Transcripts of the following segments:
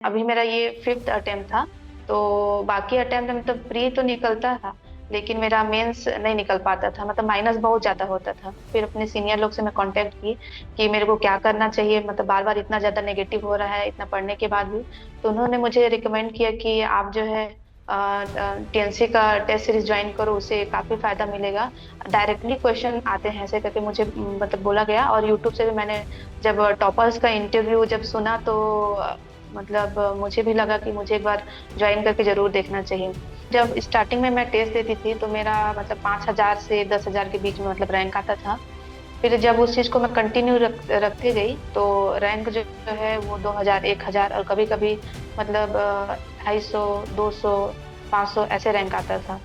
अभी मेरा ये फिफ्थ अटेम्प्ट था। तो बाकी अटेम्प्ट में तो प्री तो निकलता था, लेकिन मेरा मेंस नहीं निकल पाता था, मतलब माइनस बहुत ज्यादा होता था। फिर अपने सीनियर लोग से मैं कांटेक्ट की कि मेरे को क्या करना चाहिए, मतलब बार बार इतना ज्यादा नेगेटिव हो रहा है इतना पढ़ने के बाद भी। तो उन्होंने मुझे रिकमेंड किया कि आप जो है टीएनसी का टेस्ट सीरीज ज्वाइन करो, उससे काफी फायदा मिलेगा। डायरेक्टली क्वेश्चन आते हैं ऐसे करके मुझे मतलब बोला गया। और यूट्यूब से भी मैंने जब टॉपर्स का इंटरव्यू जब सुना तो मतलब मुझे भी लगा कि मुझे एक बार ज्वाइन करके जरूर देखना चाहिए। जब स्टार्टिंग में मैं टेस्ट देती थी तो मेरा मतलब 5,000 से 10,000 के बीच में मतलब रैंक आता था। फिर जब उस चीज को मैं कंटिन्यू रखते गई तो रैंक जो है वो 2,000, 1,000 और कभी कभी मतलब 250, 200, 500 ऐसे रैंक आता था।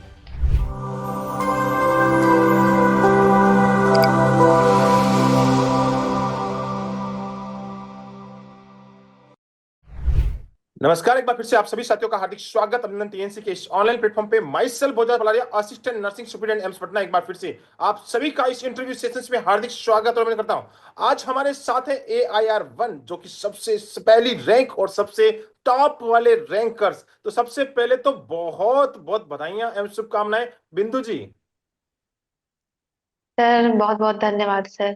नमस्कार। एक बार फिर से आप सभी साथियों का हार्दिक स्वागत अभिनंदन टीएनसी के इस ऑनलाइन प्लेटफॉर्म पे। My self Bhojraj Balaria, assistant nursing superintendent AIIMS Patna. एक बार फिर से आप सभी का इस इंटरव्यू सेशंस में हार्दिक स्वागत और मैं करता हूं। आज हमारे साथ है AIR-1, जो कि सबसे पहली रैंक और सबसे टॉप वाले रैंकर्स। तो सबसे पहले तो बहुत बहुत बधाइयां एवं शुभकामनाएं बिंदु जी। सर बहुत बहुत धन्यवाद सर।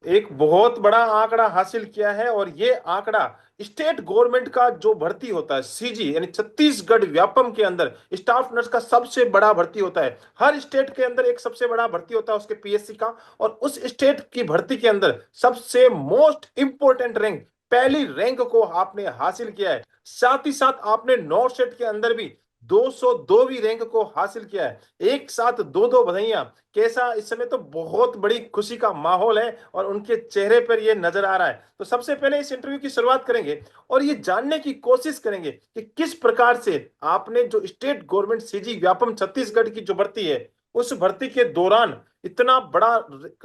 एक बहुत बड़ा आंकड़ा हासिल किया है, और ये आंकड़ा स्टेट गवर्नमेंट का जो भर्ती होता है सीजी यानी छत्तीसगढ़ व्यापम के अंदर स्टाफ नर्स का सबसे बड़ा भर्ती होता है। हर स्टेट के अंदर एक सबसे बड़ा भर्ती होता है उसके पीएससी का, और उस स्टेट की भर्ती के अंदर सबसे मोस्ट इंपोर्टेंट रैंक, पहली रैंक को आपने हासिल किया है। साथ ही साथ आपने नॉर्थ स्टेट के अंदर भी 202वीं रैंक को हासिल किया है। एक साथ दो दो बधाइयां। कैसा इस समय तो बहुत बड़ी खुशी का माहौल है और उनके चेहरे पर ये नजर आ रहा है। तो सबसे पहले इस इंटरव्यू की शुरुआत करेंगे और ये जानने की कोशिश करेंगे कि किस प्रकार से आपने जो state government CG Vyapam Chhattisgarh की जो भर्ती है, उस भर्ती के दौरान इतना बड़ा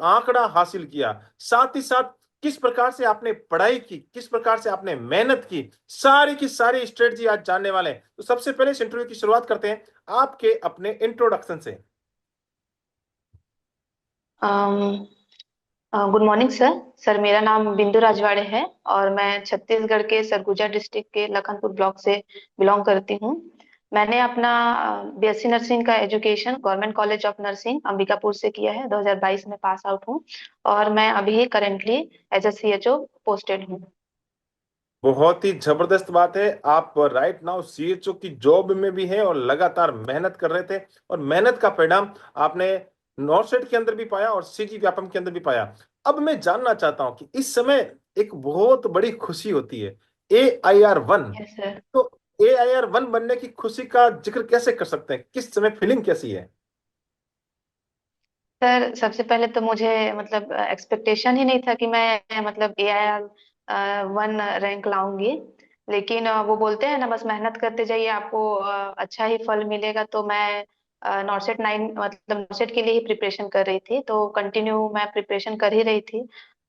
आंकड़ा हासिल किया। साथ ही साथ किस प्रकार से आपने पढ़ाई की, किस प्रकार से आपने मेहनत की, सारी की सारी स्ट्रेटजी आज जानने वाले हैं। तो सबसे पहले इस इंटरव्यू की शुरुआत करते हैं आपके अपने इंट्रोडक्शन से। Good morning sir. सर मेरा नाम बिंदु राजवाड़े है और मैं छत्तीसगढ़ के सरगुजा डिस्ट्रिक्ट के लखनपुर ब्लॉक से बिलोंग करती हूँ। मैंने अपना बीएससी नर्सिंग का education government college of nursing Ambikapur से किया है। 2022 में पास आउट हूँ और मैं अभी currently as a CHO posted हूँ। बहुत ही जबरदस्त बात है। आप राइट नाउ सीएचओ की जॉब में भी हैं और लगातार मेहनत कर रहे थे, और मेहनत का परिणाम आपने नॉर्थ सेट के अंदर भी पाया और सीजी व्यापम के अंदर भी पाया। अब मैं जानना चाहता हूं कि इस समय एक बहुत बड़ी खुशी होती है, AIR-1। Yes sir. तो AIR-1 बनने की खुशी का जिक्र कैसे कर सकते हैं, किस समय फीलिंग कैसी है? सर सबसे पहले तो मुझे मतलब एक्सपेक्टेशन ही नहीं था कि मैं मतलब AIR-1 रैंक लाऊंगी। लेकिन वो बोलते हैं ना, बस मेहनत करते जाइए आपको अच्छा ही फल मिलेगा। तो मैं नॉर्सेट 9 मतलब नॉर्सेट के लिए ही प्रिपरेशन कर रही थी, तो कंटिन्यू मैं प्रिपरेशन कर ही रही थी।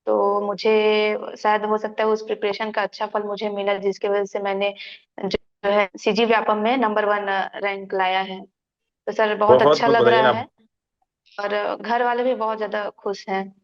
तो मुझे शायद हो सकता है उस प्रिपरेशन का अच्छा फल मुझे मिला, जिसकी वजह से मैंने जो है सीजी व्यापम में नंबर 1 रैंक लाया है। तो सर बहुत बहुत अच्छा बहुत लग रहा बधाई। है और घर वाले भी बहुत ज्यादा खुश हैं।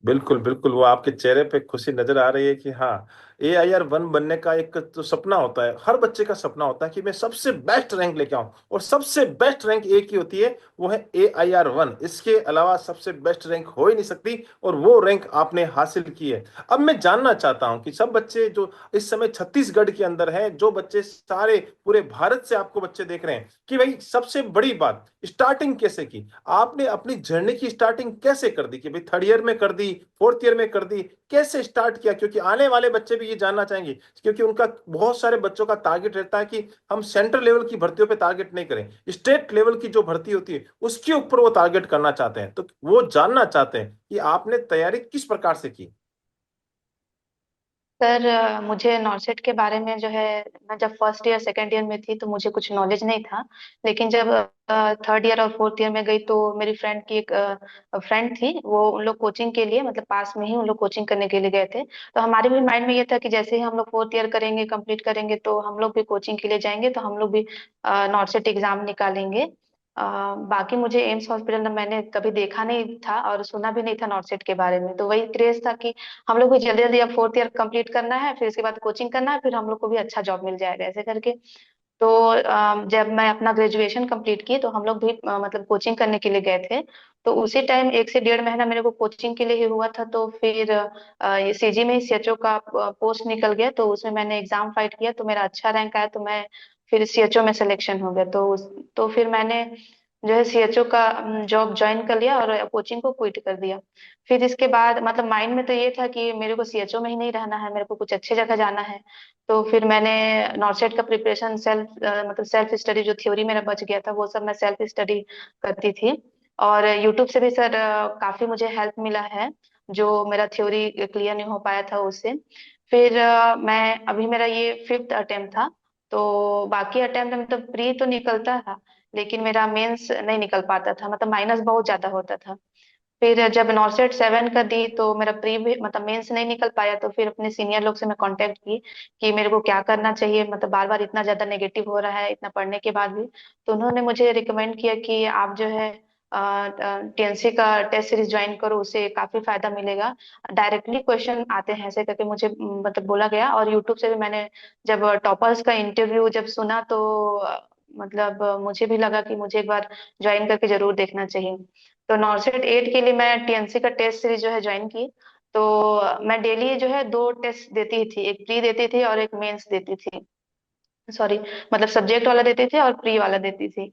बिल्कुल बिल्कुल, वो आपके चेहरे पे खुशी नजर आ रही है कि हाँ, AIR-1 बनने का एक तो सपना होता है, हर बच्चे का सपना होता है कि मैं सबसे बेस्ट रैंक लेके आऊं, और सबसे बेस्ट रैंक एक ही होती है, वो है AIR-1। इसके अलावा सबसे बेस्ट रैंक हो ही नहीं सकती, और वो रैंक आपने हासिल की है। अब मैं जानना चाहता हूं कि सब बच्चे जो इस समय छत्तीसगढ़ के अंदर हैं, जो बच्चे सारे पूरे भारत से आपको बच्चे देख रहे हैं, कि भाई सबसे बड़ी बात, स्टार्टिंग कैसे की आपने, अपनी जर्नी की स्टार्टिंग कैसे कर दी, कि भाई थर्ड ईयर में कर दी, फोर्थ ईयर में कर दी, कैसे स्टार्ट किया? क्योंकि आने वाले बच्चे भी ये जानना चाहेंगे, क्योंकि उनका बहुत सारे बच्चों का टारगेट रहता है कि हम सेंट्रल लेवल की भर्तियों पे टारगेट नहीं करें, स्टेट लेवल की जो भर्ती होती है उसके ऊपर वो टारगेट करना चाहते हैं। तो वो जानना चाहते हैं कि आपने तैयारी किस प्रकार से की। सर मुझे नॉर्सेट के बारे में जो है, मैं जब फर्स्ट ईयर सेकेंड ईयर में थी तो मुझे कुछ नॉलेज नहीं था। लेकिन जब थर्ड ईयर और फोर्थ ईयर में गई तो मेरी फ्रेंड की एक फ्रेंड थी, वो उन लोग कोचिंग के लिए मतलब पास में ही उन लोग कोचिंग करने के लिए गए थे। तो हमारे भी माइंड में ये था कि जैसे ही हम लोग फोर्थ ईयर करेंगे कंप्लीट करेंगे तो हम लोग भी कोचिंग के लिए जाएंगे, तो हम लोग भी नॉर्सेट एग्जाम निकालेंगे। बाकी मुझे एम्स हॉस्पिटल में मैंने कभी देखा नहीं था और सुना भी नहीं था नॉर्सेट के बारे में। तो वही क्रेज था कि हम लोग को जल्दी जल्दी अब फोर्थ ईयर कंप्लीट करना है, फिर इसके बाद कोचिंग करना है, फिर हम लोग को भी अच्छा जॉब मिल जाएगा ऐसे करके। तो जब मैं अपना ग्रेजुएशन कंप्लीट की तो हम लोग भी मतलब कोचिंग करने के लिए गए थे। तो उसी टाइम 1 से 1.5 महीना मेरे को कोचिंग के लिए ही हुआ था। तो फिर ये सीजी में ही सीएचओ का पोस्ट निकल गया, तो उसमें मैंने एग्जाम फाइट किया तो मेरा अच्छा रैंक आया, तो मैं फिर सीएचओ में सिलेक्शन हो गया। तो फिर मैंने जो है सीएचओ का जॉब ज्वाइन कर लिया और कोचिंग को क्विट कर दिया। फिर इसके बाद मतलब माइंड में तो ये था कि मेरे को सीएचओ में ही नहीं रहना है, मेरे को कुछ अच्छे जगह जाना है। तो फिर मैंने नॉर्सेट का प्रिपरेशन मतलब सेल्फ स्टडी, जो थ्योरी मेरा बच गया था वो सब मैं सेल्फ स्टडी करती थी। और यूट्यूब से भी सर काफी मुझे हेल्प मिला है, जो मेरा थ्योरी क्लियर नहीं हो पाया था उससे। फिर मैं अभी मेरा ये 5th अटेम्प्ट था। तो बाकी अटेम्प्ट में तो प्री तो निकलता था, लेकिन मेरा मेंस नहीं निकल पाता था, मतलब माइनस बहुत ज्यादा होता था। फिर जब नॉर्सेट 7 का दी तो मेरा प्री भी मतलब मेंस नहीं निकल पाया। तो फिर अपने सीनियर लोग से मैं कांटेक्ट की कि मेरे को क्या करना चाहिए, मतलब बार बार इतना ज्यादा नेगेटिव हो रहा है इतना पढ़ने के बाद भी। तो उन्होंने मुझे रिकमेंड किया कि आप जो है टीएनसी का टेस्ट सीरीज ज्वाइन करो, उससे काफी फायदा मिलेगा, डायरेक्टली क्वेश्चन आते हैं ऐसे करके मुझे मतलब बोला गया। और यूट्यूब से भी मैंने जब टॉपर्स का इंटरव्यू जब सुना तो मतलब मुझे भी लगा कि मुझे एक बार ज्वाइन करके जरूर देखना चाहिए। तो नॉर्सेट 8 के लिए मैं टीएनसी का टेस्ट सीरीज जो है ज्वाइन की। तो मैं डेली जो है 2 टेस्ट देती थी, एक प्री देती थी और एक मेंस देती थी। सॉरी, मतलब सब्जेक्ट वाला देती थी और प्री वाला देती थी।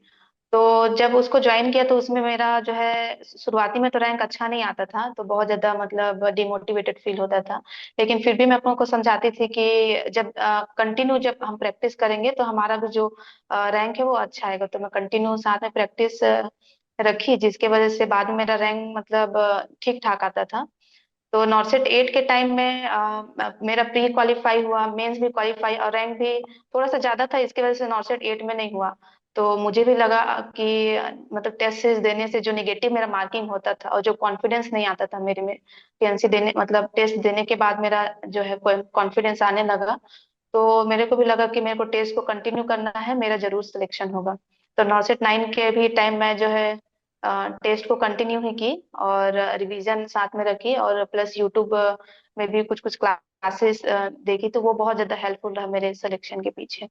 तो जब उसको ज्वाइन किया तो उसमें मेरा जो है शुरुआती में तो रैंक अच्छा नहीं आता था, तो बहुत ज्यादा मतलब डिमोटिवेटेड फील होता था। लेकिन फिर भी मैं अपनों को समझाती थी कि जब कंटिन्यू जब हम प्रैक्टिस करेंगे तो हमारा भी जो रैंक है वो अच्छा आएगा। तो मैं कंटिन्यू साथ में प्रैक्टिस रखी, जिसके वजह से बाद में मेरा रैंक मतलब ठीक ठाक आता था। तो नॉर्सेट 8 के टाइम में मेरा प्री क्वालिफाई हुआ, मेंस भी क्वालिफाई, और रैंक भी थोड़ा सा ज्यादा था, इसकी वजह से नॉर्सेट 8 में नहीं हुआ। तो मुझे भी लगा कि मतलब टेस्ट सीरीज देने से जो निगेटिव मेरा मार्किंग होता था और जो कॉन्फिडेंस नहीं आता था मेरे में, टीएनसी देने मतलब टेस्ट देने के बाद मेरा जो है कॉन्फिडेंस आने लगा। तो मेरे को भी लगा कि मेरे को टेस्ट को कंटिन्यू करना है, मेरा जरूर सिलेक्शन होगा। तो नॉर्सेट 9 के भी टाइम मैं जो है टेस्ट को कंटिन्यू ही की और रिवीजन साथ में रखी, और प्लस यूट्यूब में भी कुछ कुछ क्लासेस देखी, तो वो बहुत ज्यादा हेल्पफुल रहा मेरे सिलेक्शन के पीछे।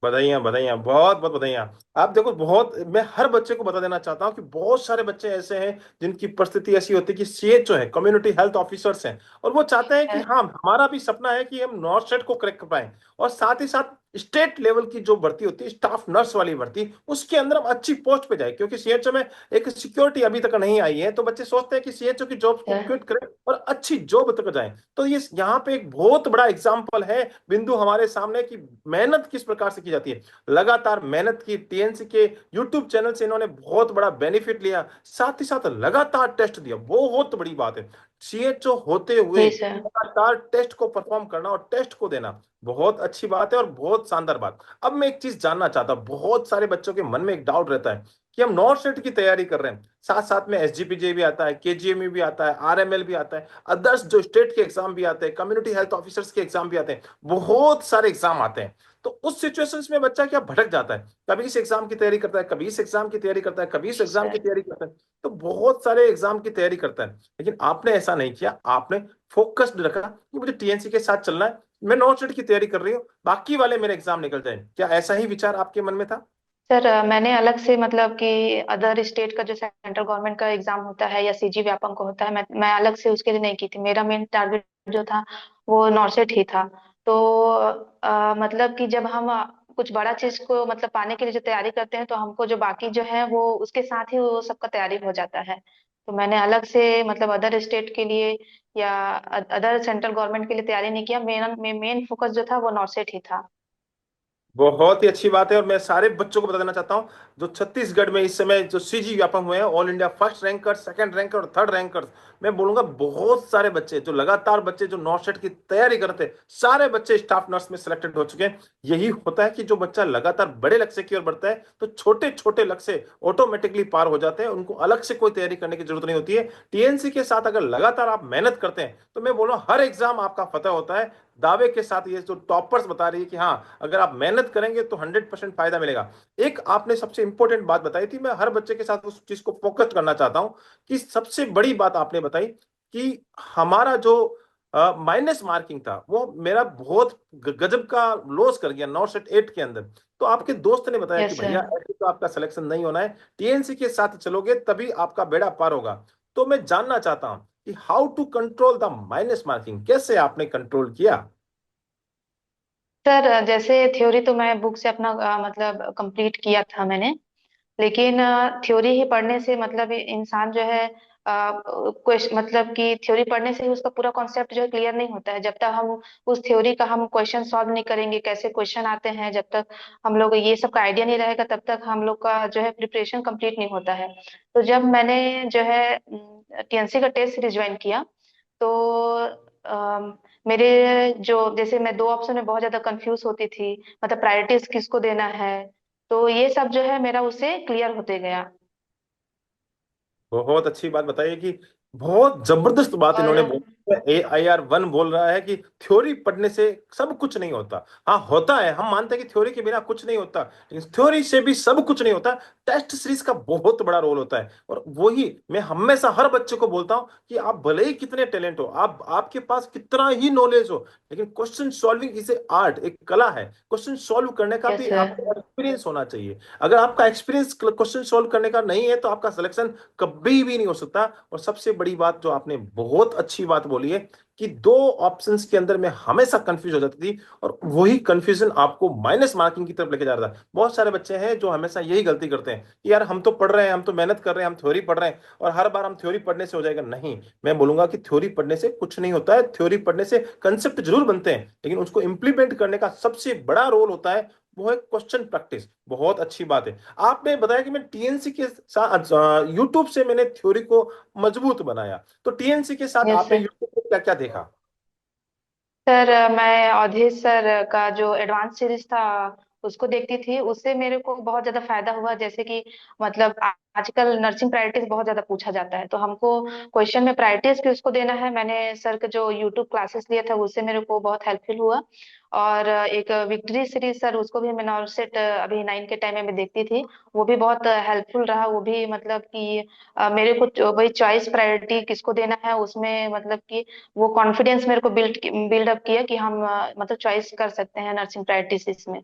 बधाइयाँ बधाइयाँ, बहुत बहुत बधाइयाँ। आप देखो, बहुत मैं हर बच्चे को बता देना चाहता हूँ कि बहुत सारे बच्चे ऐसे हैं जिनकी परिस्थिति ऐसी होती है कि सीएचओ है, कम्युनिटी हेल्थ ऑफिसर्स हैं, और वो चाहते हैं कि हाँ, हमारा भी सपना है कि हम नॉर्थ को क्रैक कर पाए, और साथ ही साथ स्टेट लेवल की जो भर्ती होती है, स्टाफ नर्स वाली भर्ती, उसके अंदर हम अच्छी पोस्ट पे जाए, क्योंकि सीएचओ में एक सिक्योरिटी अभी तक नहीं आई है। तो बच्चे सोचते हैं कि सीएचओ की जॉब को क्विट करें और अच्छी जॉब तक जाएं। तो ये यहाँ पे एक बहुत बड़ा एग्जाम्पल है बिंदु हमारे सामने कि मेहनत किस प्रकार से की जाती है। लगातार मेहनत की, टीएनसी के यूट्यूब चैनल से इन्होंने बहुत बड़ा बेनिफिट लिया, साथ ही साथ लगातार टेस्ट दिया, बहुत बड़ी बात है। सीएचओ होते हुए जी सर। लगातार टेस्ट को परफॉर्म करना और टेस्ट को देना बहुत अच्छी बात है और बहुत शानदार बात। अब मैं एक चीज जानना चाहता हूं, बहुत सारे बच्चों के मन में एक डाउट रहता है कि हम नॉर्थ सेट की तैयारी कर रहे हैं, साथ साथ में एसजीपीजे भी आता है, केजीएमयू भी आता है, आरएमएल भी आता है, अदर्स जो स्टेट के एग्जाम भी आते हैं, कम्युनिटी हेल्थ ऑफिसर्स के एग्जाम भी आते हैं, बहुत सारे एग्जाम आते हैं। तो उस सिचुएशंस में बच्चा क्या भटक जाता है, कभी इस एग्जाम की तैयारी करता है, कभी इस एग्जाम की तैयारी करता है, कभी इस जी एग्जाम की सर। तैयारी करता है, तो बहुत सारे एग्जाम की तैयारी करता है। लेकिन आपने ऐसा नहीं किया, आपने फोकस्ड रखा कि मुझे टीएनसी के साथ चलना है, मैं नॉर्थ सेट की तैयारी कर रही हूँ, बाकी वाले मेरे एग्जाम निकल जाए। क्या ऐसा ही विचार आपके मन में था? सर मैंने अलग से मतलब कि अदर स्टेट का जो सेंट्रल गवर्नमेंट का एग्जाम होता है या सीजी व्यापम का होता है, मैं अलग से उसके लिए नहीं की थी। मेरा मेन टारगेट जो था वो नॉर्सेट ही था। तो मतलब कि जब हम कुछ बड़ा चीज को मतलब पाने के लिए जो तैयारी करते हैं, तो हमको जो बाकी जो है वो उसके साथ ही वो सबका तैयारी हो जाता है। तो मैंने अलग से मतलब अदर स्टेट के लिए या अदर सेंट्रल गवर्नमेंट के लिए तैयारी नहीं किया। मेरा मेन फोकस जो था वो नॉर्सेट ही था। बहुत ही अच्छी बात है, और मैं सारे बच्चों को बता देना चाहता हूं, जो छत्तीसगढ़ में इस समय जो सीजी व्यापम हुए हैं, all India first ranker, second ranker और थर्ड रैंकर, मैं बोलूंगा बहुत सारे बच्चे, जो लगातार बच्चे जो नॉर्थ सेट की तैयारी करते हैं, सारे बच्चे स्टाफ नर्स में सिलेक्टेड हो चुके हैं। यही होता है कि जो बच्चा लगातार बड़े लक्ष्य की ओर बढ़ता है, तो छोटे छोटे लक्ष्य ऑटोमेटिकली पार हो जाते हैं, उनको अलग से कोई तैयारी करने की जरूरत नहीं होती है। टीएनसी के साथ अगर लगातार आप मेहनत करते हैं, तो मैं बोलूँ हर एग्जाम आपका फतह होता है। दावे के साथ ये जो टॉपर्स बता रही है कि हाँ, अगर आप मेहनत करेंगे तो 100% फायदा मिलेगा। एक आपने सबसे इंपॉर्टेंट बात बताई थी, मैं हर बच्चे के साथ उस चीज को फोकस करना चाहता हूँ, कि सबसे बड़ी बात आपने बताई कि हमारा जो माइनस मार्किंग था वो मेरा बहुत गजब का लॉस कर गया 9 से 8 के अंदर। तो आपके दोस्त ने बताया कि यस भैया सर। ऐसे तो आपका सिलेक्शन नहीं होना है, टीएनसी के साथ चलोगे तभी आपका बेड़ा पार होगा। तो मैं जानना चाहता हूं कि how to control the minus marking, कैसे आपने कंट्रोल किया? सर जैसे थ्योरी तो मैं बुक से अपना मतलब कंप्लीट किया था मैंने, लेकिन थ्योरी ही पढ़ने से मतलब इंसान जो है मतलब कि थ्योरी पढ़ने से ही उसका पूरा कॉन्सेप्ट जो है क्लियर नहीं होता है। जब तक हम उस थ्योरी का हम क्वेश्चन सॉल्व नहीं करेंगे, कैसे क्वेश्चन आते हैं, जब तक हम लोग ये सब का आइडिया नहीं रहेगा, तब तक हम लोग का जो है प्रिपरेशन कंप्लीट नहीं होता है। तो जब मैंने जो है टीएनसी का टेस्ट सीरीज ज्वाइन किया, तो मेरे जो जैसे मैं दो ऑप्शन में बहुत ज्यादा कंफ्यूज होती थी, मतलब प्रायोरिटीज किसको देना है, तो ये सब जो है मेरा उससे क्लियर होते गया। बहुत अच्छी बात बताइए कि बहुत जबरदस्त बात और इन्होंने बोली। AIR 1 बोल रहा है कि थ्योरी पढ़ने से सब कुछ नहीं होता। हाँ होता है, हम मानते हैं कि थ्योरी के बिना कुछ नहीं होता, लेकिन थ्योरी से भी सब कुछ नहीं होता। टेस्ट सीरीज का बहुत बड़ा रोल होता है, और वही मैं हमेशा हर बच्चे को बोलता हूँ कि आप भले ही कितने टैलेंट हो, आप आपके पास कितना ही नॉलेज हो, लेकिन question solving is a art, एक कला है। क्वेश्चन सॉल्व करने का यस भी सर। आपको एक्सपीरियंस होना चाहिए। अगर आपका एक्सपीरियंस क्वेश्चन सॉल्व करने का नहीं है तो आपका सिलेक्शन कभी भी नहीं हो सकता। और सबसे बड़ी बात जो आपने बहुत अच्छी बात बोली है कि दो ऑप्शंस के अंदर मैं हमेशा कंफ्यूज हो जाती थी, और वही कंफ्यूजन आपको माइनस मार्किंग की तरफ लेके जा रहा था। बहुत सारे बच्चे हैं जो हमेशा यही गलती करते हैं कि यार हम तो पढ़ रहे हैं, हम तो मेहनत कर रहे हैं, हम थ्योरी पढ़ रहे हैं, और हर बार हम थ्योरी पढ़ने से हो जाएगा। नहीं, मैं बोलूंगा कि थ्योरी पढ़ने से कुछ नहीं होता है। थ्योरी पढ़ने से कंसेप्ट जरूर बनते हैं, लेकिन उसको इंप्लीमेंट करने का सबसे बड़ा रोल होता है वो है क्वेश्चन प्रैक्टिस। बहुत अच्छी बात है। आपने बताया कि मैं टीएनसी के साथ यूट्यूब से मैंने थ्योरी को मजबूत बनाया, तो टीएनसी के साथ यस आपने सर। यूट्यूब पे क्या क्या देखा? सर मैं अवधेश सर का जो एडवांस सीरीज था उसको देखती थी, उससे मेरे को बहुत ज्यादा फायदा हुआ। जैसे कि मतलब आजकल नर्सिंग प्रायोरिटीज बहुत ज्यादा पूछा जाता है, तो हमको क्वेश्चन में प्रायोरिटीज किसको देना है, मैंने सर का जो यूट्यूब क्लासेस लिया था उससे मेरे को बहुत हेल्पफुल हुआ। और एक विक्ट्री सीरीज सर, उसको भी मैं नॉर्सेट अभी 9 के टाइम में मैं देखती थी, वो भी बहुत हेल्पफुल रहा। वो भी मतलब कि मेरे को वही चॉइस प्रायोरिटी किसको देना है उसमें मतलब कि वो कॉन्फिडेंस मेरे को बिल्ड अप किया कि हम मतलब चॉइस कर सकते हैं नर्सिंग प्रैक्टिस में।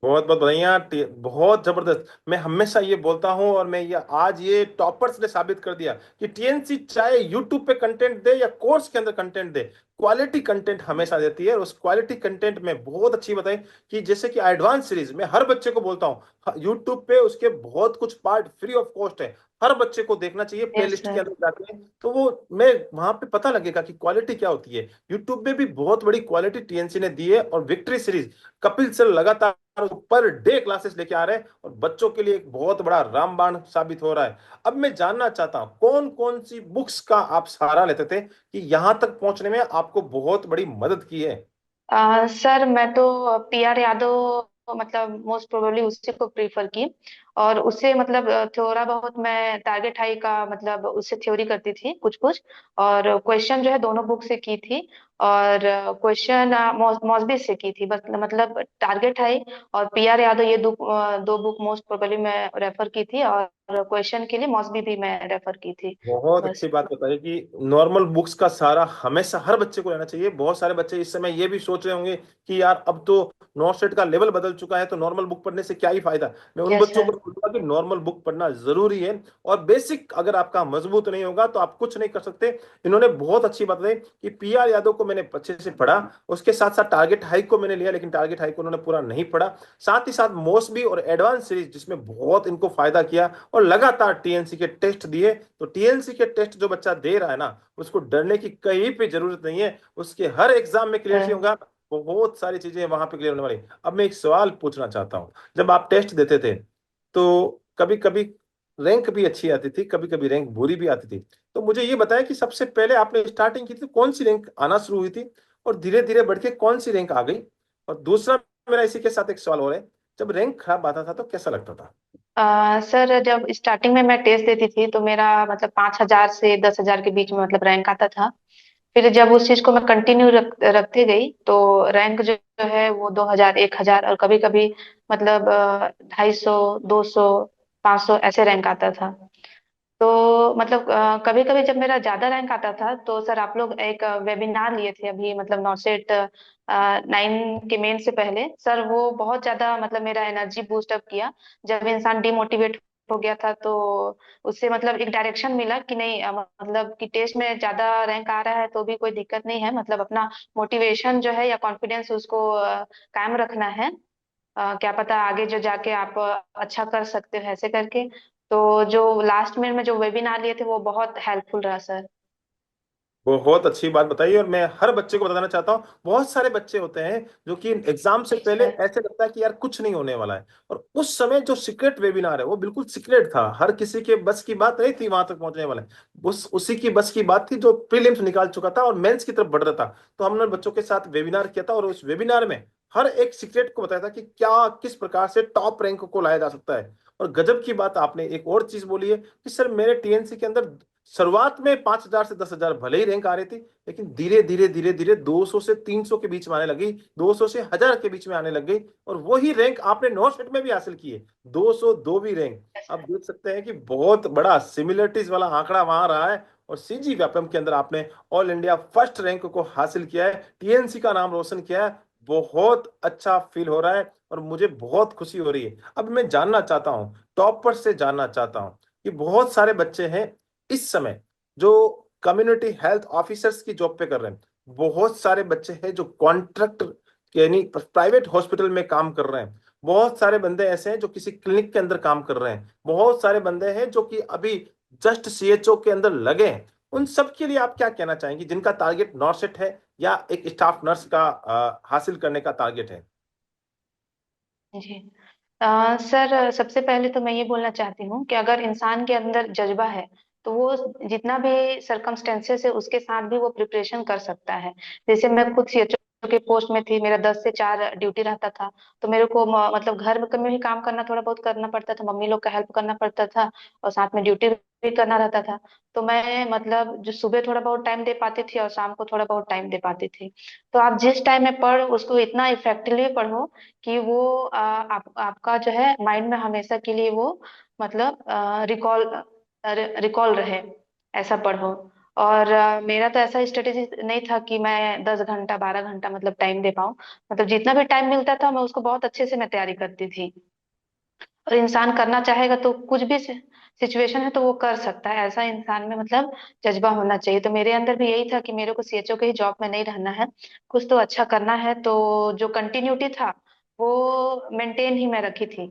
बहुत बहुत बढ़िया, बहुत जबरदस्त। मैं हमेशा ये बोलता हूं, और मैं ये आज ये टॉपर्स ने साबित कर दिया कि टीएनसी चाहे यूट्यूब पे कंटेंट दे या कोर्स के अंदर कंटेंट दे, क्वालिटी कंटेंट हमेशा देती है। और उस क्वालिटी कंटेंट में बहुत अच्छी बताई कि जैसे कि एडवांस सीरीज मैं हर बच्चे को बोलता हूँ, यूट्यूब पे उसके बहुत कुछ पार्ट फ्री ऑफ कॉस्ट है, हर बच्चे को देखना चाहिए यस प्लेलिस्ट के सर। अंदर जाके। तो वो मैं वहां पे पता लगेगा कि क्वालिटी क्या होती है। यूट्यूब में भी बहुत बड़ी क्वालिटी टीएनसी ने दी है। और विक्ट्री सीरीज, कपिल सर लगातार पर डे क्लासेस लेके आ रहे हैं, और बच्चों के लिए एक बहुत बड़ा रामबाण साबित हो रहा है। अब मैं जानना चाहता हूं कौन कौन सी बुक्स का आप सहारा लेते थे कि यहां तक पहुंचने में आपको बहुत बड़ी मदद की है? सर मैं तो पीआर यादव मतलब मोस्ट प्रोबेबली उसी को प्रीफर की, और उससे मतलब थोड़ा बहुत मैं टारगेट हाई का मतलब उससे थ्योरी करती थी कुछ कुछ, और क्वेश्चन जो है दोनों बुक से की थी। और क्वेश्चन मौसबी से की थी बस, मतलब टारगेट हाई और पीआर यादव ये दो बुक मोस्ट प्रोबेबली मैं रेफर की थी, और क्वेश्चन के लिए मौसबी भी मैं रेफर की थी। बहुत अच्छी बस। बात बताई कि नॉर्मल बुक्स का सहारा हमेशा हर बच्चे को लेना चाहिए। बहुत सारे बच्चे इस समय ये भी सोच रहे होंगे कि यार अब तो नॉर्सेट का लेवल बदल चुका है, तो नॉर्मल बुक पढ़ने से क्या ही फायदा। मैं उन यस बच्चों को सर। बोलूंगा कि नॉर्मल बुक पढ़ना जरूरी है, और बेसिक अगर आपका मजबूत नहीं होगा तो आप कुछ नहीं कर सकते। इन्होंने बहुत अच्छी बात बताई कि पीआर यादव को मैंने अच्छे से पढ़ा, उसके साथ साथ टारगेट हाई को मैंने लिया, लेकिन टारगेट हाई को उन्होंने पूरा नहीं पढ़ा। साथ ही साथ मोसबी और एडवांस सीरीज जिसमें बहुत इनको फायदा किया, और लगातार टीएनसी के टेस्ट दिए। तो टीएनसी के टेस्ट जो बच्चा दे रहा है ना, उसको डरने की कहीं पे जरूरत नहीं है, उसके हर एग्जाम में क्लियर सर होगा। बहुत सारी चीजें वहां पे क्लियर होने वाली। अब मैं एक सवाल पूछना चाहता हूँ, जब आप टेस्ट देते थे तो कभी कभी रैंक भी अच्छी आती थी, कभी कभी रैंक बुरी भी आती थी। तो मुझे ये बताया कि सबसे पहले आपने स्टार्टिंग की थी, कौन सी रैंक आना शुरू हुई थी, और धीरे धीरे बढ़ के कौन सी रैंक आ गई? और दूसरा, मेरा इसी के साथ एक सवाल और है, जब रैंक खराब आता था तो कैसा लगता था? सर जब स्टार्टिंग में मैं टेस्ट देती थी तो मेरा मतलब 5,000 से 10,000 के बीच में मतलब रैंक आता था। फिर जब उस चीज को मैं कंटिन्यू रखते गई तो रैंक जो है वो 2000, 1000 और कभी कभी मतलब 250, 200, 500 ऐसे रैंक आता था। तो मतलब कभी कभी जब मेरा ज्यादा रैंक आता था तो सर आप लोग एक वेबिनार लिए थे अभी, मतलब नॉसेट 9 के मेन से पहले सर, वो बहुत ज्यादा मतलब मेरा एनर्जी बूस्ट अप किया। जब इंसान डिमोटिवेट हो गया था तो उससे मतलब एक डायरेक्शन मिला कि नहीं, मतलब कि टेस्ट में ज्यादा रैंक आ रहा है तो भी कोई दिक्कत नहीं है, मतलब अपना मोटिवेशन जो है या कॉन्फिडेंस उसको कायम रखना है। क्या पता आगे जो जाके आप अच्छा कर सकते हो ऐसे करके। तो जो लास्ट में जो वेबिनार लिए थे वो बहुत हेल्पफुल रहा सर। बहुत अच्छी बात बताई, और मैं हर बच्चे को बताना चाहता हूँ, बहुत सारे बच्चे होते हैं जो कि एग्जाम से जी पहले सर। ऐसे लगता है कि यार कुछ नहीं होने वाला है, और उस समय जो सीक्रेट वेबिनार है वो बिल्कुल सीक्रेट था, हर किसी के बस की बात नहीं थी वहां तक पहुंचने वाले। उस उसी की बस की बात थी जो प्रीलिम्स निकाल चुका था और मेंस की तरफ बढ़ रहा था। तो हमने बच्चों के साथ वेबिनार किया था, और उस वेबिनार में हर एक सीक्रेट को बताया था कि क्या किस प्रकार से टॉप रैंक को लाया जा सकता है। और गजब की बात आपने एक और चीज बोली है कि सर मेरे टीएनसी के अंदर शुरुआत में 5000 से 10,000 भले ही रैंक आ रही थी, लेकिन धीरे धीरे धीरे धीरे 200 से 300 के बीच में आने लगी, 200 से 1000 के बीच में आने लग गई। और वही रैंक आपने 9 सेट में भी हासिल की है, 202वीं रैंक। आप देख सकते हैं कि बहुत बड़ा सिमिलरिटीज वाला आंकड़ा वहां रहा है। और सीजी व्यापम के अंदर आपने ऑल इंडिया फर्स्ट रैंक को हासिल किया है, टीएनसी का नाम रोशन किया है। बहुत अच्छा फील हो रहा है और मुझे बहुत खुशी हो रही है। अब मैं जानना चाहता हूँ, टॉपर से जानना चाहता हूँ कि बहुत सारे बच्चे हैं इस समय जो कम्युनिटी हेल्थ ऑफिसर्स की जॉब पे कर रहे हैं, बहुत सारे बच्चे हैं जो कॉन्ट्रैक्ट यानी प्राइवेट हॉस्पिटल में काम कर रहे हैं, बहुत सारे बंदे ऐसे हैं जो किसी क्लिनिक के अंदर काम कर रहे हैं, बहुत सारे बंदे हैं जो कि अभी जस्ट सीएचओ के अंदर लगे हैं। उन सब के लिए आप क्या कहना चाहेंगे जिनका टारगेट नॉर्सेट है या एक स्टाफ नर्स का हासिल करने का टारगेट है? जी सर, सबसे पहले तो मैं ये बोलना चाहती हूँ कि अगर इंसान के अंदर जज्बा है तो वो जितना भी सरकमस्टेंसेस है उसके साथ भी वो प्रिपरेशन कर सकता है। जैसे मैं खुद सीएचओ के पोस्ट में थी, मेरा 10 से 4 ड्यूटी रहता था। तो मेरे को मतलब घर में भी काम करना थोड़ा बहुत करना पड़ता था, मम्मी लोग का हेल्प करना पड़ता था और साथ में ड्यूटी भी करना रहता था। तो मैं मतलब जो सुबह थोड़ा बहुत टाइम दे पाती थी और शाम को थोड़ा बहुत टाइम दे पाती थी। तो आप जिस टाइम में पढ़ उसको इतना इफेक्टिवली पढ़ो कि वो आपका जो है माइंड में हमेशा के लिए वो मतलब रिकॉल रिकॉल रहे, ऐसा पढ़ो। और मेरा तो ऐसा स्ट्रेटेजी नहीं था कि मैं 10 घंटा 12 घंटा मतलब टाइम दे पाऊँ। मतलब जितना भी टाइम मिलता था मैं उसको बहुत अच्छे से मैं तैयारी करती थी। और इंसान करना चाहेगा तो कुछ भी सिचुएशन है तो वो कर सकता है, ऐसा इंसान में मतलब जज्बा होना चाहिए। तो मेरे अंदर भी यही था कि मेरे को सीएचओ के ही जॉब में नहीं रहना है, कुछ तो अच्छा करना है। तो जो कंटिन्यूटी था वो मेंटेन ही मैं रखी थी।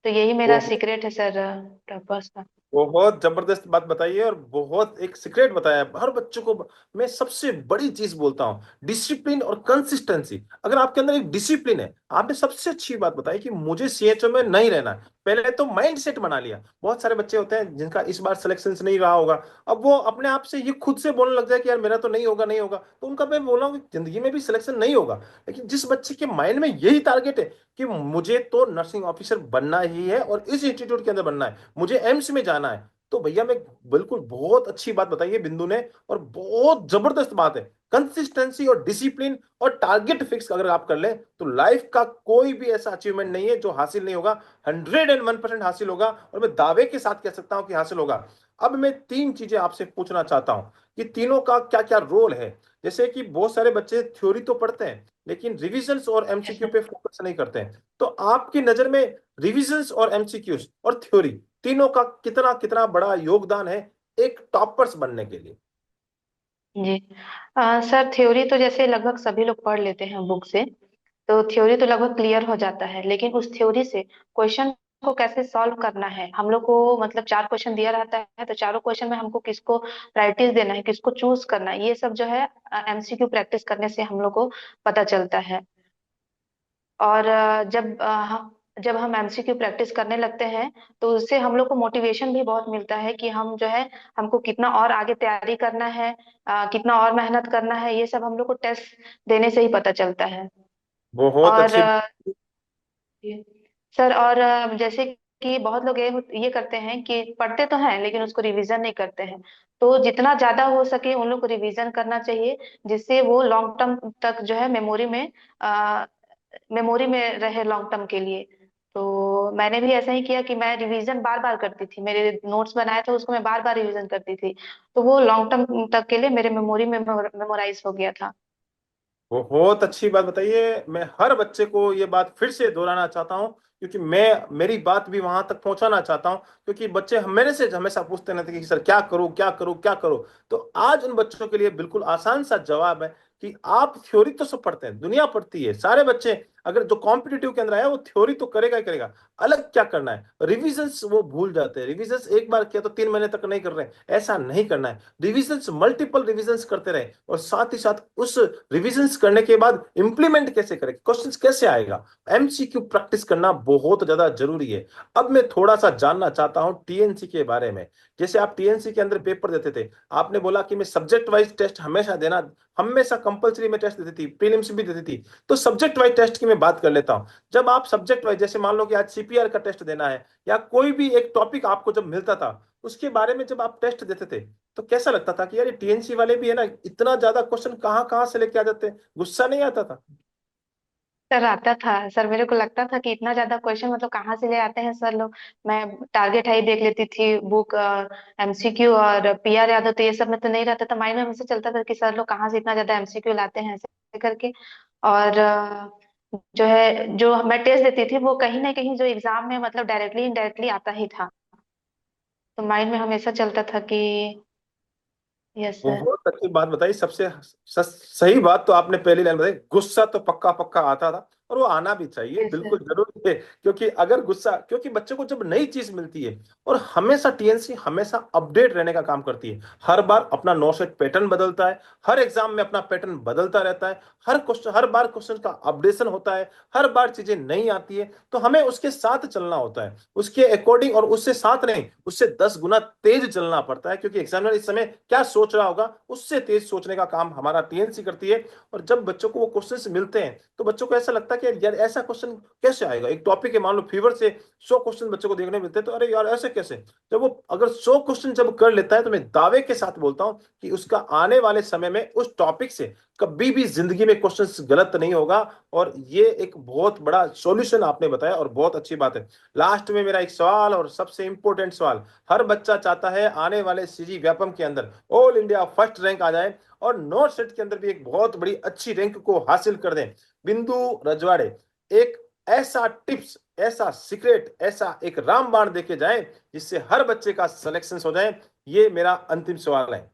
तो यही मेरा सीक्रेट है सर, टॉपर्स का। बहुत जबरदस्त बात बताई है और बहुत एक सीक्रेट बताया है हर बच्चों को। मैं सबसे बड़ी चीज बोलता हूँ, डिसिप्लिन और कंसिस्टेंसी। अगर आपके अंदर एक डिसिप्लिन है, आपने सबसे अच्छी बात बताई कि मुझे सीएचओ में नहीं रहना है, पहले तो माइंड सेट बना लिया। बहुत सारे बच्चे होते हैं जिनका इस बार सिलेक्शन नहीं रहा होगा, अब वो अपने आप से ये खुद से बोलने लग जाए कि यार मेरा तो नहीं होगा नहीं होगा, तो उनका मैं बोल रहा हूँ कि जिंदगी में भी सिलेक्शन नहीं होगा। लेकिन जिस बच्चे के माइंड में यही टारगेट है कि मुझे तो नर्सिंग ऑफिसर बनना ही है और इस इंस्टीट्यूट के अंदर बनना है, मुझे एम्स में जाना है, तो भैया मैं बिल्कुल बहुत अच्छी बात बताई है बिंदु ने, और बहुत जबरदस्त बात है। कंसिस्टेंसी और डिसिप्लिन और टारगेट फिक्स अगर आप कर ले तो लाइफ का कोई भी ऐसा अचीवमेंट नहीं है जो हासिल नहीं होगा, 101% हासिल होगा, और मैं दावे के साथ कह सकता हूं कि हासिल होगा। अब मैं तीन चीजें आपसे पूछना चाहता हूं कि तीनों का क्या क्या रोल है। जैसे कि बहुत सारे बच्चे थ्योरी तो पढ़ते हैं लेकिन रिविजन्स और एमसीक्यू पे फोकस नहीं करते हैं, तो आपकी नजर में रिविजन्स और एमसीक्यूज और थ्योरी तीनों का कितना कितना बड़ा योगदान है एक टॉपर्स बनने के लिए? जी सर, थ्योरी तो जैसे लगभग सभी लोग पढ़ लेते हैं बुक से, तो थ्योरी तो लगभग क्लियर हो जाता है। लेकिन उस थ्योरी से क्वेश्चन को कैसे सॉल्व करना है, हम लोग को मतलब 4 क्वेश्चन दिया रहता है तो चारों क्वेश्चन में हमको किसको प्रायोरिटीज देना है, किसको चूज करना है, ये सब जो है एमसीक्यू प्रैक्टिस करने से हम लोग को पता चलता है। और जब हम एमसीक्यू प्रैक्टिस करने लगते हैं तो उससे हम लोग को मोटिवेशन भी बहुत मिलता है कि हम जो है हमको कितना और आगे तैयारी करना है, कितना और मेहनत करना है, ये सब हम लोग को टेस्ट देने से ही पता चलता है। बहुत और अच्छी। सर और जैसे कि बहुत लोग ये करते हैं कि पढ़ते तो हैं लेकिन उसको रिवीजन नहीं करते हैं। तो जितना ज्यादा हो सके उन लोग को रिवीजन करना चाहिए, जिससे वो लॉन्ग टर्म तक जो है मेमोरी में रहे लॉन्ग टर्म के लिए। तो मैंने भी ऐसा ही किया कि मैं रिवीजन बार बार करती थी, मेरे नोट्स बनाए थे उसको मैं बार बार रिवीजन करती थी। तो वो लॉन्ग टर्म तक के लिए मेरे मेमोरी में मेमोराइज हो गया था। बहुत अच्छी बात बताइए। मैं हर बच्चे को ये बात फिर से दोहराना चाहता हूँ, क्योंकि मैं मेरी बात भी वहां तक पहुंचाना चाहता हूँ। क्योंकि बच्चे मेरे से हमेशा पूछते रहते हैं कि सर क्या करूं क्या करूं क्या करूं। तो आज उन बच्चों के लिए बिल्कुल आसान सा जवाब है कि आप थ्योरी तो सब पढ़ते हैं, दुनिया पढ़ती है, सारे बच्चे अगर जो कॉम्पिटिटिव के अंदर आया वो थ्योरी तो करेगा ही करेगा। अलग क्या करना है, रिविजन्स वो भूल जाते हैं। रिविजन्स एक बार किया तो 3 महीने तक नहीं कर रहे हैं, ऐसा नहीं करना है। रिविजन्स मल्टीपल रिविजन्स करते रहे, और साथ ही साथ उस रिविजन्स करने के बाद इंप्लीमेंट कैसे करें, क्वेश्चंस कैसे आएगा, एमसीक्यू प्रैक्टिस करना बहुत ज्यादा जरूरी है। अब मैं थोड़ा सा जानना चाहता हूं टीएनसी के बारे में। जैसे आप टीएनसी के अंदर पेपर देते थे, आपने बोला कि मैं सब्जेक्ट वाइज टेस्ट हमेशा देना, हमेशा कंपलसरी में टेस्ट देती थी, प्रीलिम्स भी देती थी। तो सब्जेक्ट वाइज टेस्ट की मैं बात कर लेता हूं। जब आप सब्जेक्ट वाइज, जैसे मान लो कि आज सीपीआर का टेस्ट देना है, या कोई भी एक टॉपिक आपको जब मिलता था, उसके बारे में जब आप टेस्ट देते थे, तो कैसा लगता था कि यार ये टीएनसी वाले भी है ना, इतना ज्यादा क्वेश्चन कहाँ कहाँ से लेके आ जाते हैं, गुस्सा नहीं आता था? सर आता था सर, मेरे को लगता था कि इतना ज्यादा क्वेश्चन मतलब कहाँ से ले आते हैं सर लोग। मैं टारगेट हाई देख लेती थी बुक, एमसीक्यू और पीआर यादव, तो ये सब में तो नहीं रहता था। माइंड में हमेशा चलता था कि सर लोग कहाँ से इतना ज्यादा एमसीक्यू लाते हैं ऐसे करके। और जो है जो मैं टेस्ट देती थी वो कहीं ना कहीं जो एग्जाम में मतलब डायरेक्टली इनडायरेक्टली आता ही था। तो माइंड में हमेशा चलता था कि यस सर। बहुत अच्छी बात बताई। सबसे सही बात तो आपने पहली लाइन बताई, गुस्सा तो पक्का पक्का आता था, और वो आना भी चाहिए, यस बिल्कुल सर। जरूरी है। क्योंकि अगर गुस्सा, क्योंकि बच्चे को जब नई चीज मिलती है, और हमेशा टीएनसी हमेशा अपडेट रहने का काम करती है, हर बार अपना नौ सेट पैटर्न बदलता है, हर एग्जाम में अपना पैटर्न बदलता रहता है, हर क्वेश्चन, हर बार क्वेश्चन का अपडेशन होता है, हर बार चीजें नई आती है, तो हमें उसके साथ चलना होता है, उसके अकॉर्डिंग, और उससे साथ नहीं, उससे 10 गुना तेज चलना पड़ता है। क्योंकि एग्जामिनर इस समय क्या सोच रहा होगा, उससे तेज सोचने का काम हमारा टीएनसी करती है। और जब बच्चों को वो क्वेश्चन मिलते हैं, तो बच्चों को ऐसा लगता है कि यार ऐसा क्वेश्चन कैसे आएगा। एक टॉपिक है, मान लो फीवर से 100 क्वेश्चन बच्चों को देखने मिलते हैं, तो अरे यार ऐसे कैसे। जब वो अगर 100 क्वेश्चन जब कर लेता है, तो मैं दावे के साथ बोलता हूं कि उसका आने वाले समय में उस टॉपिक से कभी भी जिंदगी में क्वेश्चन गलत नहीं होगा। और ये एक बहुत बड़ा सॉल्यूशन आपने बताया, और बहुत अच्छी बात है। लास्ट में मेरा एक सवाल, और सबसे इंपॉर्टेंट सवाल, हर बच्चा चाहता है आने वाले सीजी व्यापम के अंदर ऑल इंडिया फर्स्ट रैंक आ जाए, और नॉर्थ सेट के अंदर भी एक बहुत बड़ी अच्छी रैंक को हासिल कर दें। बिंदु रजवाड़े एक ऐसा टिप्स, ऐसा सीक्रेट, ऐसा एक रामबाण देके जाए जिससे हर बच्चे का सिलेक्शन हो जाए। ये मेरा अंतिम सवाल है।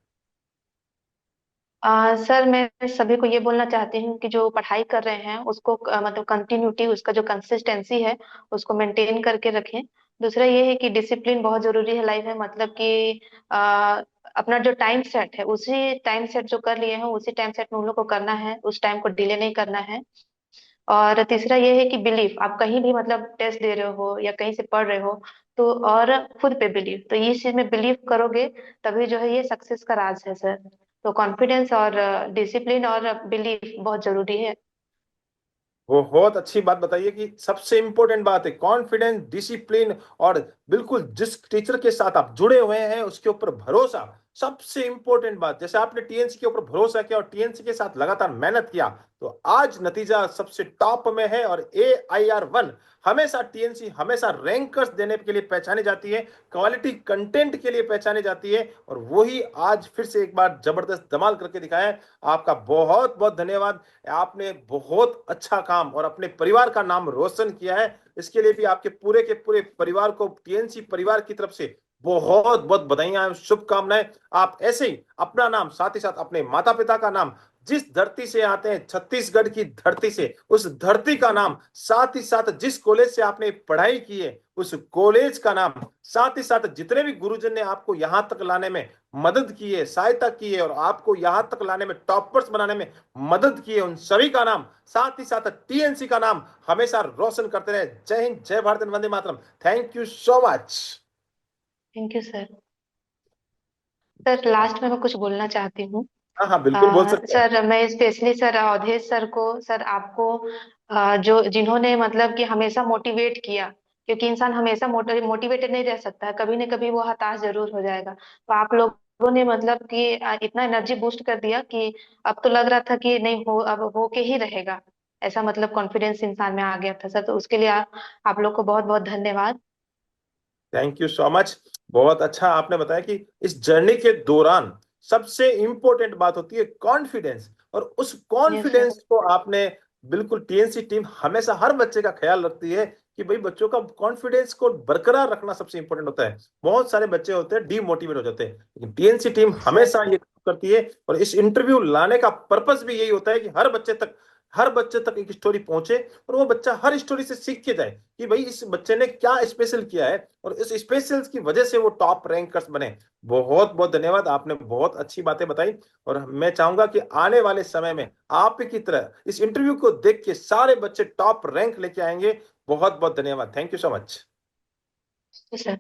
सर मैं सभी को ये बोलना चाहती हूँ कि जो पढ़ाई कर रहे हैं उसको मतलब कंटिन्यूटी, उसका जो कंसिस्टेंसी है उसको मेंटेन करके रखें। दूसरा ये है कि डिसिप्लिन बहुत जरूरी है लाइफ में, मतलब कि अपना जो टाइम सेट है उसी टाइम सेट जो कर लिए हैं उसी टाइम सेट में उन लोग को करना है, उस टाइम को डिले नहीं करना है। और तीसरा ये है कि बिलीफ, आप कहीं भी मतलब टेस्ट दे रहे हो या कहीं से पढ़ रहे हो, तो और खुद पे बिलीव, तो इस चीज में बिलीव करोगे तभी जो है ये सक्सेस का राज है सर। तो कॉन्फिडेंस और डिसिप्लिन और बिलीफ बहुत जरूरी है। वो बहुत अच्छी बात बताइए कि सबसे इंपॉर्टेंट बात है कॉन्फिडेंस, डिसिप्लिन, और बिल्कुल जिस टीचर के साथ आप जुड़े हुए हैं उसके ऊपर भरोसा। सबसे इंपॉर्टेंट बात, जैसे आपने टीएनसी के ऊपर भरोसा किया और टीएनसी के साथ लगातार मेहनत किया, तो आज नतीजा सबसे टॉप में है। और AIR 1 हमेशा, टीएनसी हमेशा रैंकर्स देने के लिए पहचानी जाती है, क्वालिटी कंटेंट के लिए पहचानी जाती है, और वही आज फिर से एक बार जबरदस्त धमाल करके दिखाया है। आपका बहुत बहुत धन्यवाद। आपने बहुत अच्छा काम और अपने परिवार का नाम रोशन किया है। इसके लिए भी आपके पूरे के पूरे परिवार को, टीएनसी परिवार की तरफ से बहुत बहुत बधाइयां, शुभकामनाएं। आप ऐसे ही अपना नाम, साथ ही साथ अपने माता पिता का नाम, जिस धरती से आते हैं, छत्तीसगढ़ की धरती से, उस धरती का नाम, साथ ही साथ जिस कॉलेज से आपने पढ़ाई की है उस कॉलेज का नाम, साथ ही साथ जितने भी गुरुजन ने आपको यहां तक लाने में मदद की है, सहायता की है, और आपको यहां तक लाने में, टॉपर्स बनाने में मदद की है, उन सभी का नाम, साथ ही साथ टीएनसी का नाम हमेशा रोशन करते रहे। जय हिंद, जय भारत, वंदे मातरम। Thank you so much. Thank you sir. Sir last में मैं कुछ बोलना चाहती हूँ। हाँ हाँ, बिल्कुल बोल सकते हैं। सर मैं स्पेशली सर अवधेश सर को, सर आपको, जो जिन्होंने मतलब कि हमेशा मोटिवेट किया क्योंकि इंसान हमेशा मोटिवेटेड नहीं रह सकता है, कभी न कभी वो हताश जरूर हो जाएगा। तो आप लोगों ने मतलब कि इतना एनर्जी बूस्ट कर दिया कि अब तो लग रहा था कि नहीं हो, अब हो के ही रहेगा। ऐसा मतलब कॉन्फिडेंस इंसान में आ गया था सर। तो उसके लिए आप लोग को बहुत बहुत धन्यवाद। Thank you so much. बहुत अच्छा आपने बताया कि इस जर्नी के दौरान सबसे इंपॉर्टेंट बात होती है कॉन्फिडेंस, और उस यस सर। कॉन्फिडेंस को आपने बिल्कुल, टीएनसी टीम हमेशा हर बच्चे का ख्याल रखती है कि भाई बच्चों का कॉन्फिडेंस को बरकरार रखना सबसे इंपॉर्टेंट होता है। बहुत सारे बच्चे होते हैं डीमोटिवेट हो जाते हैं, लेकिन टीएनसी टीम यस सर। हमेशा ये करती है। और इस इंटरव्यू लाने का पर्पस भी यही होता है कि हर बच्चे तक एक स्टोरी पहुंचे, और वो बच्चा हर स्टोरी से सीख के जाए कि भाई इस बच्चे ने क्या स्पेशल किया है, और इस स्पेशल्स की वजह से वो टॉप रैंकर्स बने। बहुत बहुत धन्यवाद, आपने बहुत अच्छी बातें बताई। और मैं चाहूंगा कि आने वाले समय में आप की तरह इस इंटरव्यू को देख के सारे बच्चे टॉप रैंक लेके आएंगे। बहुत बहुत धन्यवाद, thank you so much. Sir.